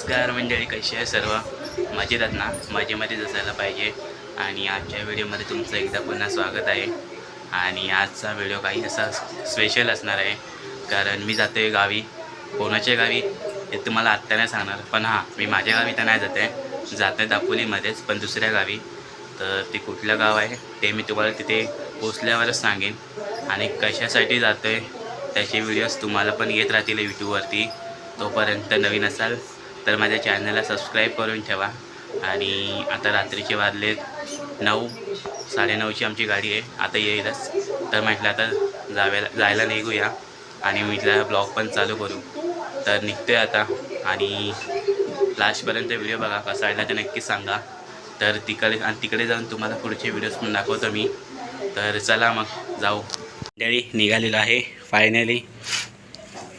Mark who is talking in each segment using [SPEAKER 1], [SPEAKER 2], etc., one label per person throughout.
[SPEAKER 1] नमस्कार मंडळी, कशी आहे सर्व? मजेत आहेत ना? मजेमध्येच असायला पाहिजे. आणि आजच्या व्हिडिओमध्ये तुमचं एकदा पुन्हा स्वागत आहे. आणि आजचा व्हिडिओ काही असा स्पेशल असणार आहे, कारण मी जातो आहे गावी. कोणाच्या गावी हे तुम्हाला आत्ता नाही सांगणार, पण हां, मी माझ्या गावी तर नाही जातो आहे दापोलीमध्येच, पण दुसऱ्या गावी. तर ते कुठलं गाव आहे ते मी तुम्हाला तिथे पोचल्यावरच सांगेन. आणि कशासाठी जातो आहे त्याचे व्हिडिओज तुम्हाला पण येत राहतील यूट्यूबवरती. तोपर्यंत नवीन असाल तर माझ्या चॅनलला सबस्क्राईब करून ठेवा. आणि आता रात्रीचे वाजलेत 9, 9:30ची आमची गाडी आहे, आता येईलच. तर म्हटलं आता जायला निघूया आणि म्हटलं ब्लॉग पण चालू करू. तर निघतोय आता. आणि लास्टपर्यंत व्हिडिओ बघा, कसा वाटला ते नक्कीच सांगा. तर तिकडे जाऊन तुम्हाला पुढचे व्हिडिओज पण दाखवतो मी. तर चला मग जाऊ. मंडळी निघालेलो आहे फायनली.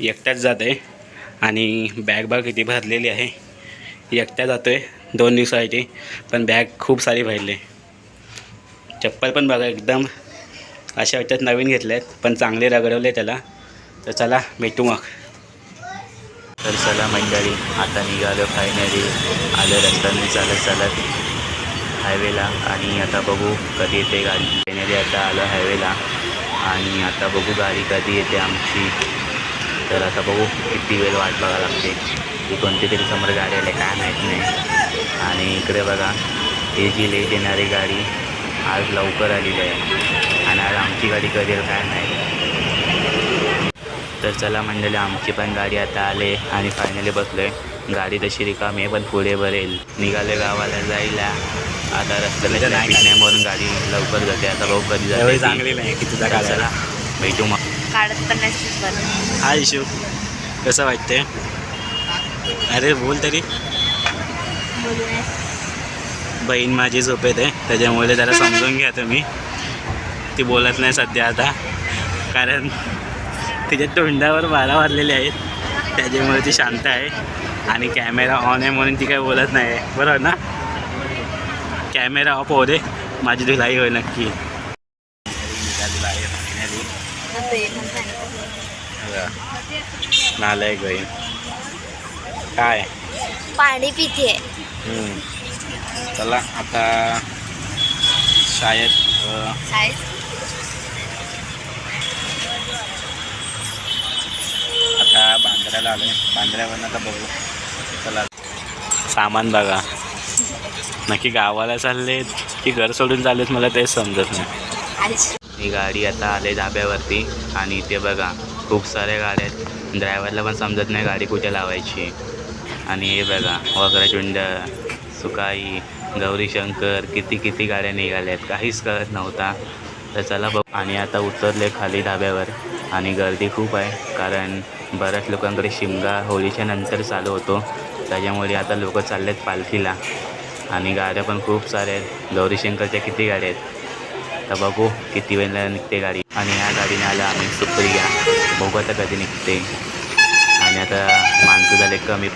[SPEAKER 1] एकटाच जात आहे आणि बॅग किती भरलेली आहे. एकटा जातो आहे 2 दिवसासाठी, पण बॅग खूप सारी भरली. चप्पल पण बघा, एकदम अशा वाटतात नवीन घेतले आहेत, पण चांगले रगडवले त्याला. तर चला भेटू मग. तर चला मंडळी, आता निघालो फायनली. आलं रस्त्याने चालत हायवेला. आणि आता बघू कधी येते गाडी. फायनली आता आलं हायवेला आणि आता बघू गाडी कधी येते आमची. तर आता बघू किती वेळ वाट बघायला लागते. ही कोणती तरी समोर गाडी आली काय माहीत नाही. आणि इकडे बघा, ही जी लेट येणारी गाडी आज लवकर आलेली आहे आणि आज आमची गाडी कधी येईल काय नाही. तर चला मंडळी, आमची पण गाडी आता आले आणि फायनली बसलो आहे. गाडी तशी रिकामी आहे, पण पुढे भरेल. निघाले गावाला जायला. आता रस्त्याला ट्रॅफिक नाही म्हणून गाडी लवकर जाते. आता बघू कधी जाते. चांगली नाही की तुझा गाडी. चला भेटू मग.
[SPEAKER 2] काढत पण नाही.
[SPEAKER 1] हाय इशू, कसं वाटते? अरे बोल तरी. बहीण माझी झोपेत आहे, त्याच्यामुळे त्याला समजून घ्या तुम्ही. ती बोलत नाही सध्या आता, कारण तिच्या तोंडावर 12 वाजलेले आहेत, त्याच्यामुळे ती शांत आहे. आणि कॅमेरा ऑन आहे म्हणून ती काही बोलत नाही आहे, बरोबर ना? कॅमेरा ऑफ होऊ दे, माझी धुलाई होईल नक्की. नालायक बहीण काय
[SPEAKER 2] पाणी पिते.
[SPEAKER 1] चला आता शाळेत आता बांद्र्याला आलो. बांद्र्यावरून आता बघू. चला सामान बघा, नक्की गावाला चाललेत की घर सोडून चाललेत मला तेच समजत नाही. ही गाडी आता आले धाब्यावरती आणि ते बघा खूप साऱ्या गाड्या आहेत. ड्रायव्हरला पण समजत नाही गाडी कुठे लावायची. आणि हे बघा वक्रचुंड, सुकाई, गौरीशंकर, किती गाड्या निघाल्या आहेत, काहीच कळत नव्हता. तर चला बघ. आणि आता उतरले खाली धाब्यावर आणि गर्दी खूप आहे, कारण बऱ्याच लोकांकडे शिमगा होळीच्या नंतर चालू होतो, त्याच्यामुळे आता लोक चालले आहेत पालखीला. आणि गाड्या पण खूप साऱ्या आहेत. गौरीशंकरच्या किती गाड्या आहेत, तर बघू किती वेळेला निघते गाडी. आणि ह्या गाडीने आलं आम्ही सुप्रिया. बघू आता कधी निघते. आणि आता माणसं झाले कमी.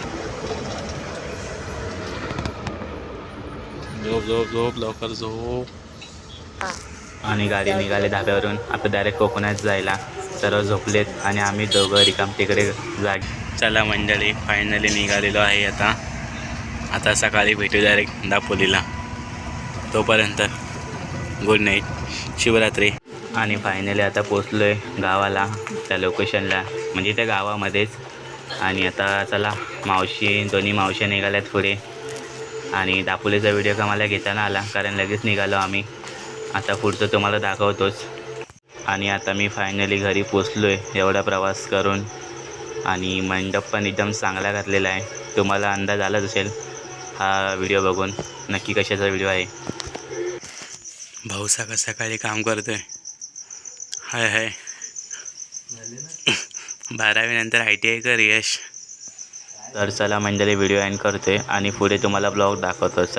[SPEAKER 1] झोप लवकर झोप. आणि गाडी निघाले धाब्यावरून. आता डायरेक्ट कोकणात जायला. सर्व झोपलेत आणि आम्ही दोघं रिकाम तिकडे जागी. चला मंडळी, फायनली निघालेलो आहे आता सकाळी भेटू डायरेक्ट दापोलीला. तोपर्यंत गुड नाईट, शिवरात्री. आणि फायनली आता पोचलो आहे गावाला, त्या लोकेशनला, म्हणजे त्या गावामध्येच. आणि आता चला, दोन्ही मावशी निघाल्यात पुढे. आणि दापोलीचा व्हिडिओ का मला घेताना आला, कारण लगेच निघालो आम्ही. आता पुढचं तुम्हाला दाखवतोच. आणि आता मी फायनली घरी पोचलो आहे एवढा प्रवास करून. आणि मंडप पण एकदम चांगला घातलेला आहे. तुम्हाला अंदाज आलाच असेल हा व्हिडिओ बघून नक्की कशाचा व्हिडिओ आहे. भाऊ सकाळी काम करतोय. हाय 12वी नंतर ITI कर यश. तर चला मंडळी, व्हिडिओ एंड करतोय आणि पुढे तुम्हाला ब्लॉग दाखवतो. चला.